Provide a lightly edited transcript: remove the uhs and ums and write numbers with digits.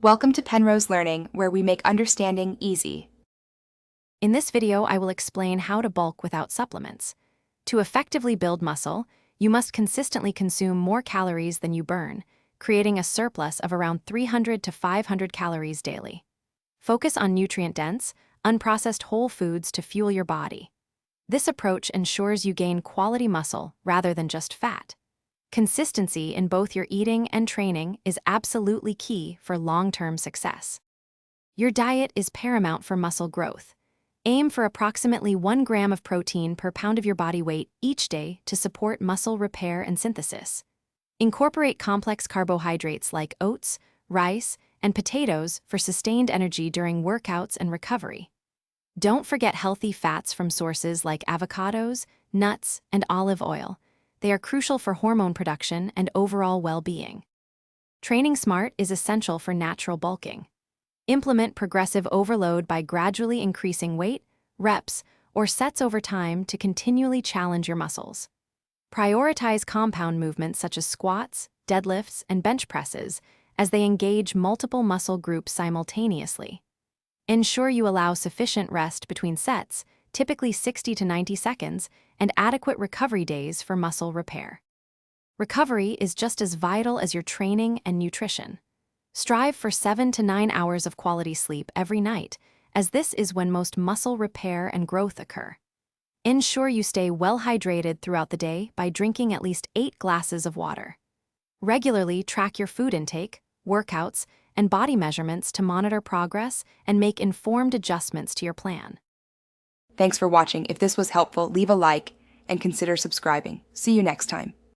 Welcome to Penrose Learning, where we make understanding easy. In this video, I will explain how to bulk without supplements. To effectively build muscle, you must consistently consume more calories than you burn, creating a surplus of around 300 to 500 calories daily. Focus on nutrient-dense, unprocessed whole foods to fuel your body. This approach ensures you gain quality muscle rather than just fat. Consistency in both your eating and training is absolutely key for long-term success. Your diet is paramount for muscle growth. Aim for approximately 1 gram of protein per pound of your body weight each day to support muscle repair and synthesis. Incorporate complex carbohydrates like oats, rice, and potatoes for sustained energy during workouts and recovery. Don't forget healthy fats from sources like avocados, nuts, and olive oil. They are crucial for hormone production and overall well-being. Training smart is essential for natural bulking. Implement progressive overload by gradually increasing weight, reps, or sets over time to continually challenge your muscles. Prioritize compound movements such as squats, deadlifts, and bench presses as they engage multiple muscle groups simultaneously. Ensure you allow sufficient rest between sets, typically 60 to 90 seconds, and adequate recovery days for muscle repair. Recovery is just as vital as your training and nutrition. Strive for 7 to 9 hours of quality sleep every night, as this is when most muscle repair and growth occur. Ensure you stay well hydrated throughout the day by drinking at least 8 glasses of water. Regularly track your food intake, workouts, and body measurements to monitor progress and make informed adjustments to your plan. Thanks for watching. If this was helpful, leave a like and consider subscribing. See you next time.